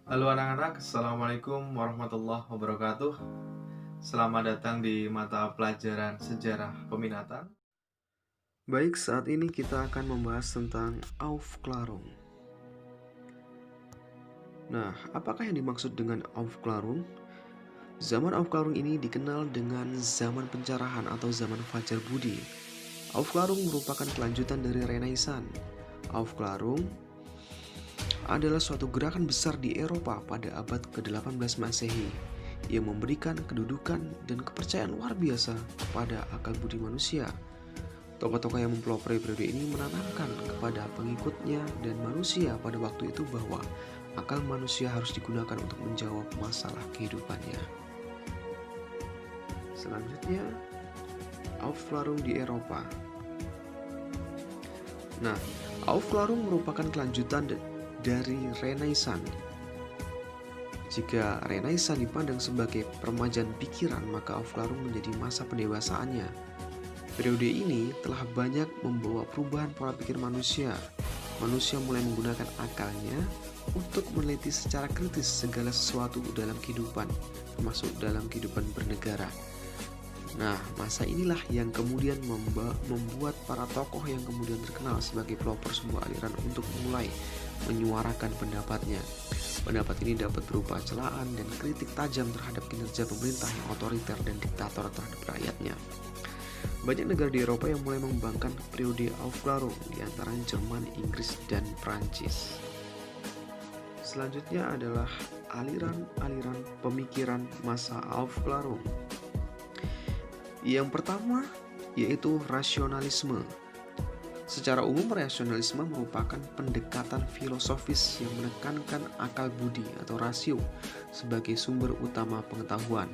Halo anak-anak, Assalamualaikum warahmatullahi wabarakatuh. Selamat datang di mata pelajaran sejarah peminatan. Baik, saat ini kita akan membahas tentang Aufklärung. Nah, apakah yang dimaksud dengan Aufklärung? Zaman Aufklärung ini dikenal dengan zaman pencerahan atau zaman Fajar Budi. Aufklärung merupakan kelanjutan dari Renaissance. Aufklärung adalah suatu gerakan besar di Eropa pada abad ke-18 Masehi yang memberikan kedudukan dan kepercayaan luar biasa kepada akal budi manusia. Tokoh-tokoh yang mempelopori periode ini menanamkan kepada pengikutnya dan manusia pada waktu itu bahwa akal manusia harus digunakan untuk menjawab masalah kehidupannya. Selanjutnya, Aufklärung di Eropa. Nah, Aufklärung merupakan kelanjutan dari Renaissance. Jika Renaissance dipandang sebagai peremajaan pikiran, maka Aufklärung menjadi masa pendewasaannya. Periode ini telah banyak membawa perubahan pola pikir manusia. Manusia mulai menggunakan akalnya untuk meneliti secara kritis segala sesuatu dalam kehidupan, termasuk dalam kehidupan bernegara. Nah, masa inilah yang kemudian membuat para tokoh yang kemudian terkenal sebagai pelopor sebuah aliran untuk mulai menyuarakan pendapatnya. Pendapat ini dapat berupa celaan dan kritik tajam terhadap kinerja pemerintah yang otoriter dan diktator terhadap rakyatnya. Banyak negara di Eropa yang mulai mengembangkan periode Aufklärung, di antaranya Jerman, Inggris, dan Prancis. Selanjutnya adalah aliran-aliran pemikiran masa Aufklärung. Yang pertama yaitu rasionalisme. Secara umum, rasionalisme merupakan pendekatan filosofis yang menekankan akal budi atau rasio sebagai sumber utama pengetahuan.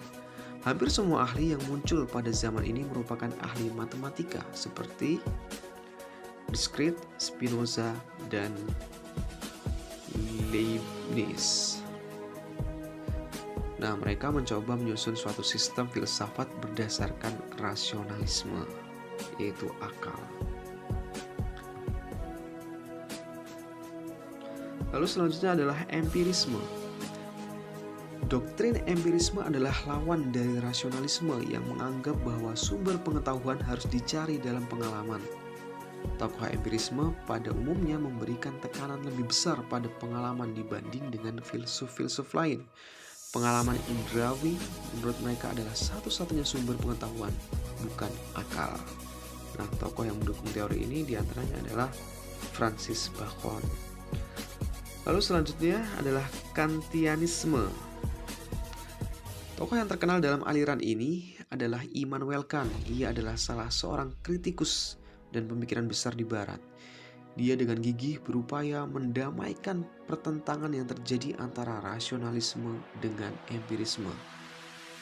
Hampir semua ahli yang muncul pada zaman ini merupakan ahli matematika seperti Descartes, Spinoza, dan Leibniz. Nah, mereka mencoba menyusun suatu sistem filsafat berdasarkan rasionalisme, yaitu akal. Lalu selanjutnya adalah empirisme. Doktrin empirisme adalah lawan dari rasionalisme yang menganggap bahwa sumber pengetahuan harus dicari dalam pengalaman. Tokoh empirisme pada umumnya memberikan tekanan lebih besar pada pengalaman dibanding dengan filsuf-filsuf lain. Pengalaman indrawi menurut mereka adalah satu-satunya sumber pengetahuan, bukan akal. Nah, tokoh yang mendukung teori ini diantaranya adalah Francis Bacon. Lalu selanjutnya adalah Kantianisme. Tokoh yang terkenal dalam aliran ini adalah Immanuel Kant. Ia adalah salah seorang kritikus dan pemikiran besar di Barat. Dia dengan gigih berupaya mendamaikan pertentangan yang terjadi antara rasionalisme dengan empirisme.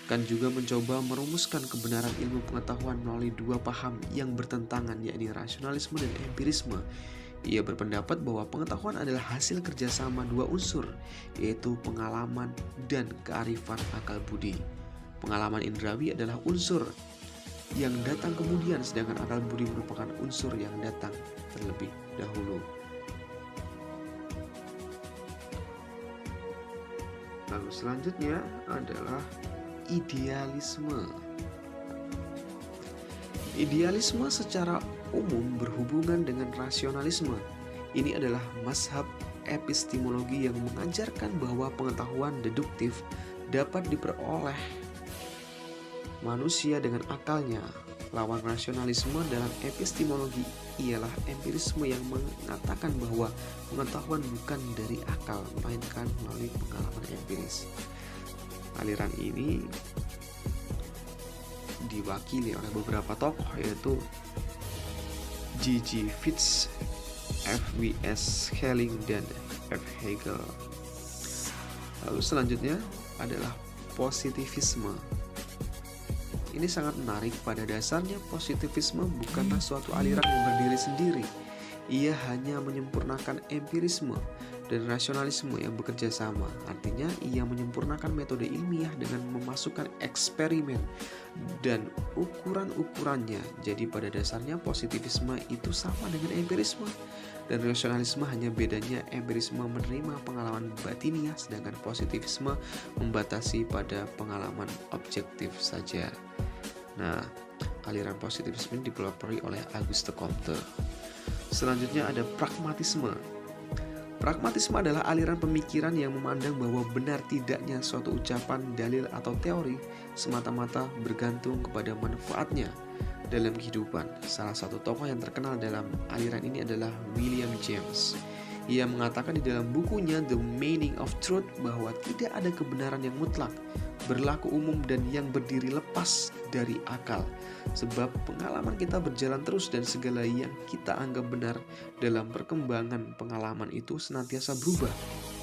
Kant juga mencoba merumuskan kebenaran ilmu pengetahuan melalui dua paham yang bertentangan, yakni rasionalisme dan empirisme. Ia berpendapat bahwa pengetahuan adalah hasil kerjasama dua unsur, yaitu pengalaman dan kearifan akal budi. Pengalaman indrawi adalah unsur yang datang kemudian, sedangkan akal budi merupakan unsur yang datang terlebih dahulu. Lalu selanjutnya adalah idealisme. Idealisme secara umum berhubungan dengan rasionalisme. Ini adalah mazhab epistemologi yang mengajarkan bahwa pengetahuan deduktif dapat diperoleh manusia dengan akalnya. Lawan rasionalisme dalam epistemologi ialah empirisme yang mengatakan bahwa pengetahuan bukan dari akal, melainkan melalui pengalaman empiris. Aliran ini diwakili oleh beberapa tokoh, yaitu G.G. Fitz, F.W.S. Schelling, dan F. Hegel. Lalu selanjutnya adalah positivisme. Ini sangat menarik. Pada dasarnya positivisme bukanlah suatu aliran yang berdiri sendiri. Ia hanya menyempurnakan empirisme dan rasionalisme yang bekerja sama. Artinya ia menyempurnakan metode ilmiah dengan memasukkan eksperimen dan ukuran-ukurannya. Jadi pada dasarnya positivisme itu sama dengan empirisme. Dan rasionalisme hanya bedanya empirisme menerima pengalaman batiniah, sedangkan positivisme membatasi pada pengalaman objektif saja. Nah, aliran positivisme ini dipelopori oleh Auguste Comte. Selanjutnya ada pragmatisme. Pragmatisme adalah aliran pemikiran yang memandang bahwa benar tidaknya suatu ucapan, dalil, atau teori semata-mata bergantung kepada manfaatnya dalam kehidupan. Salah satu tokoh yang terkenal dalam aliran ini adalah William James. Ia mengatakan di dalam bukunya The Meaning of Truth bahwa tidak ada kebenaran yang mutlak, berlaku umum, dan yang berdiri lepas dari akal. Sebab pengalaman kita berjalan terus dan segala yang kita anggap benar dalam perkembangan pengalaman itu senantiasa berubah.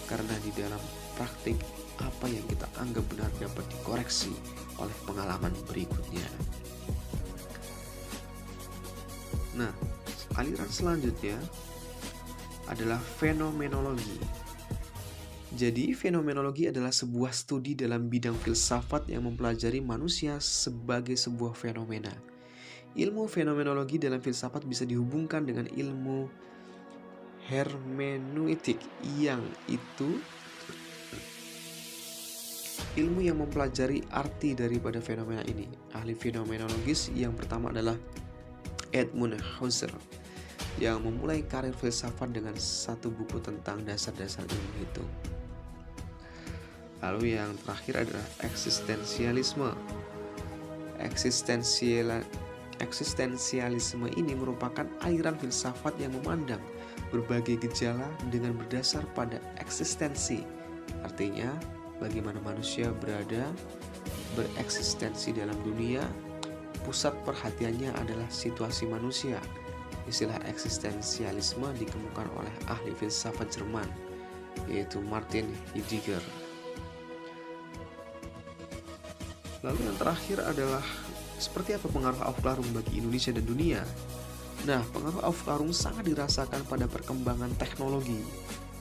Karena di dalam praktik apa yang kita anggap benar dapat dikoreksi oleh pengalaman berikutnya. Nah, aliran selanjutnya adalah fenomenologi. Jadi, fenomenologi adalah sebuah studi dalam bidang filsafat yang mempelajari manusia sebagai sebuah fenomena. Ilmu fenomenologi dalam filsafat bisa dihubungkan dengan ilmu hermeneutik, yang itu ilmu yang mempelajari arti daripada fenomena ini. Ahli fenomenologis yang pertama adalah Edmund Husserl, yang memulai karir filsafat dengan satu buku tentang dasar-dasar ilmu hitung. Lalu yang terakhir adalah eksistensialisme. Eksistensialisme ini merupakan aliran filsafat yang memandang berbagai gejala dengan berdasar pada eksistensi. Artinya, bagaimana manusia bereksistensi dalam dunia, pusat perhatiannya adalah situasi manusia. Istilah eksistensialisme dikemukakan oleh ahli filsafat Jerman, yaitu Martin Heidegger. Lalu yang terakhir adalah seperti apa pengaruh Aufklärung bagi Indonesia dan dunia? Nah, pengaruh Aufklärung sangat dirasakan pada perkembangan teknologi,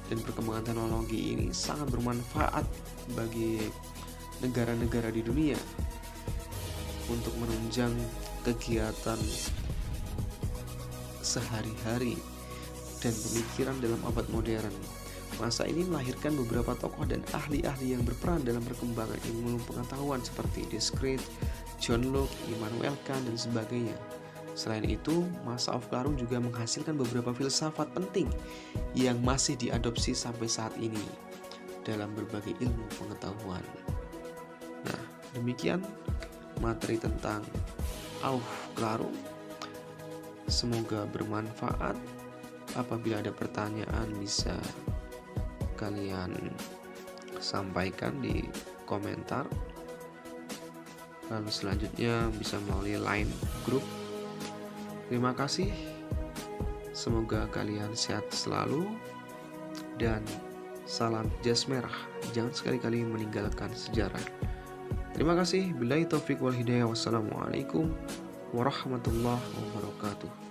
dan perkembangan teknologi ini sangat bermanfaat bagi negara-negara di dunia untuk menunjang kegiatan sehari-hari dan pemikiran dalam abad modern. Masa ini melahirkan beberapa tokoh dan ahli-ahli yang berperan dalam perkembangan ilmu pengetahuan seperti Descartes, John Locke, Immanuel Kant, dan sebagainya. Selain itu, masa Aufklärung juga menghasilkan beberapa filsafat penting yang masih diadopsi sampai saat ini dalam berbagai ilmu pengetahuan. Nah, demikian materi tentang Aufklärung. Semoga bermanfaat. Apabila ada pertanyaan bisa kalian sampaikan di komentar. Lalu selanjutnya bisa melalui line group. Terima kasih. Semoga kalian sehat selalu dan salam jas merah. Jangan sekali-kali meninggalkan sejarah. Terima kasih. Billahi taufiq wal hidayah. Wassalamualaikum warahmatullahi wabarakatuh.